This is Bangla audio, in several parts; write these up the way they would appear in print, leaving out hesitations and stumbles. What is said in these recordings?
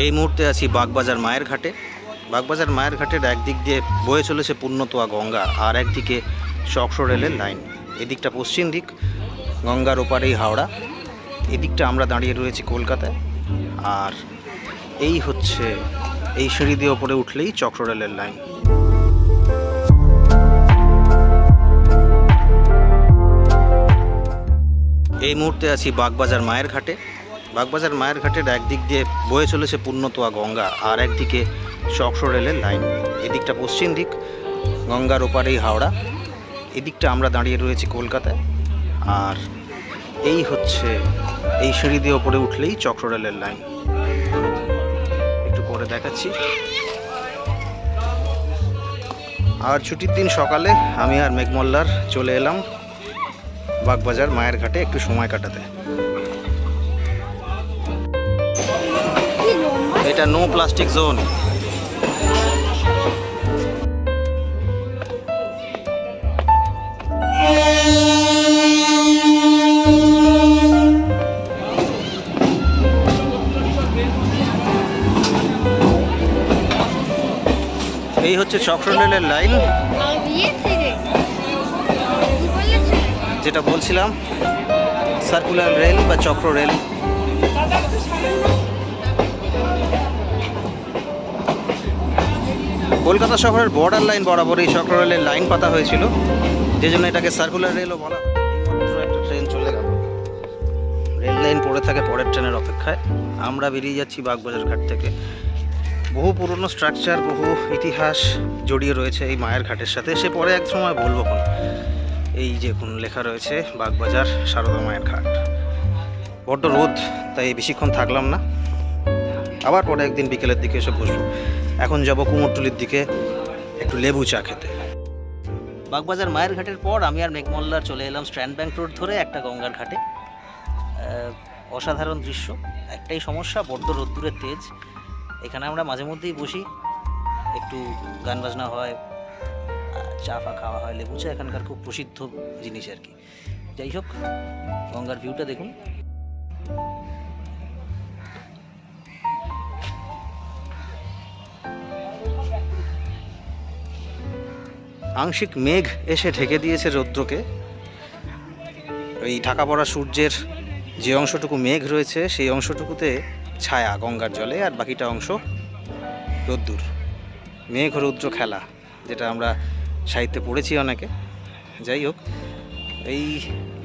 এই মুহূর্তে আছি বাগবাজার মায়ের ঘাটে। বাগবাজার মায়ের ঘাটের একদিক দিয়ে বয়ে চলেছে পুণ্যতোয়া গঙ্গা, আর একদিকে চক্র রেলের লাইন। এদিকটা পশ্চিম দিক, গঙ্গার ওপারেই হাওড়া। এদিকটা আমরা দাঁড়িয়ে রয়েছি কলকাতায়। আর এই হচ্ছে এই সিঁড়ি দিয়ে ওপরে উঠলেই চক্র রেলের লাইন। এই মুহূর্তে আছি বাগবাজার মায়ের ঘাটে। বাগবাজার মায়ের ঘাটের একদিক দিয়ে বয়ে চলেছে পুণ্যতোয়া গঙ্গা, আর একদিকে চক্র রেলের লাইন। এদিকটা পশ্চিম দিক, গঙ্গার ওপারেই হাওড়া। এদিকটা আমরা দাঁড়িয়ে রয়েছি কলকাতায়। আর এই হচ্ছে এই সিঁড়ি দিয়ে ওপরে উঠলেই চক্র রেলের লাইন। একটু পরে দেখাচ্ছি। আর ছুটির দিন সকালে আমি আর মেঘমল্লার চলে এলাম বাগবাজার মায়ের ঘাটে একটু সময় কাটাতে। এটা নো প্লাস্টিক জোন। এই হচ্ছে চক্র রেলের লাইন, যেটা বলছিলাম সার্কুলার রেল বা চক্র রেল। কলকাতা শহরের বর্ডার লাইন বরাবর এই চক্র রেলের লাইন পাতা হয়েছিল, যে জন্য এটাকে সার্কুলার রেলও বলা। এইমাত্র একটা ট্রেন চলে গেল, রেল লাইন পড়ে থাকে পরের ট্রেনের অপেক্ষায়। আমরা বেরিয়ে যাচ্ছি বাগবাজার ঘাট থেকে। বহু পুরনো স্ট্রাকচার, বহু ইতিহাস জড়িয়ে রয়েছে এই মায়ের ঘাটের সাথে। সে পরে এক সময় বলবো কোন। এই যে কোন লেখা রয়েছে বাগবাজার সারদা মায়ের ঘাট। বড্ড রোদ, তাই বেশিক্ষণ থাকলাম না, আবার পরে একদিন বিকেলের দিকে এসে বসবো। এখন যাব কুমোরটুলির দিকে একটু লেবু চা খেতে। বাগবাজার মায়ের ঘাটের পর আমি আর মেঘমল্লার চলে এলাম স্ট্যান্ড ব্যাংক রোড ধরে একটা গঙ্গার ঘাটে। অসাধারণ দৃশ্য। একটাই সমস্যা, বড্ড রোদ্দুরের তেজ। এখানে আমরা মাঝে মধ্যেই বসি, একটু গান বাজনা হয়, চা ফা খাওয়া হয়। লেবু চা এখানকার খুব প্রসিদ্ধ জিনিস আর কি। যাই হোক, গঙ্গার ভিউটা দেখুন। আংশিক মেঘ এসে ঢেকে দিয়েছে রৌদ্রকে। এই ঢাকা পড়া সূর্যের যে অংশটুকু মেঘ রয়েছে সেই অংশটুকুতে ছায়া গঙ্গার জলে, আর বাকিটা অংশ রোদ্দুর। মেঘ রৌদ্র খেলা, যেটা আমরা সাহিত্যে পড়েছি অনেকে। যাই হোক, এই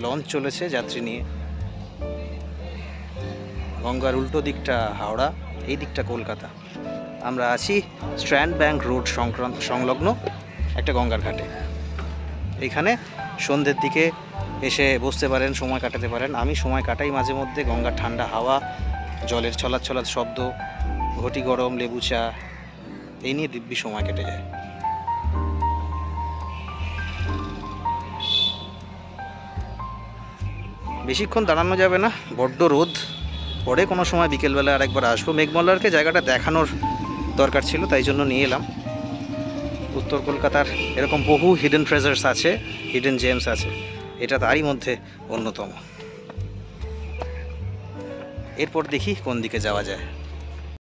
লঞ্চ চলেছে যাত্রী নিয়ে। গঙ্গার উল্টো দিকটা হাওড়া, এই দিকটা কলকাতা। আমরা আছি স্ট্যান্ড ব্যাংক রোড সংলগ্ন একটা গঙ্গার ঘাটে। এইখানে সন্ধ্যের দিকে এসে বসতে পারেন, সময় কাটাতে পারেন। আমি সময় কাটাই মাঝে মধ্যে। গঙ্গার ঠান্ডা হাওয়া, জলের ছলাৎ ছলাৎ শব্দ, ঘটি গরম লেবু চা, এই নিয়ে দিব্যি সময় কেটে যায়। বেশিক্ষণ দাঁড়ানো যাবে না, বড্ড রোদ। পরে কোনো সময় বিকেলবেলা আরেকবার আসবো। মেঘমল্লারকে জায়গাটা দেখানোর দরকার ছিল, তাই জন্য নিয়ে এলাম। উত্তর কলকাতার এরকম বহু হিডেন ট্রেজার্স আছে, হিডেন জেমস আছে, এটা তারই মধ্যে অন্যতম। এরপর দেখি কোন দিকে যাওয়া যায়।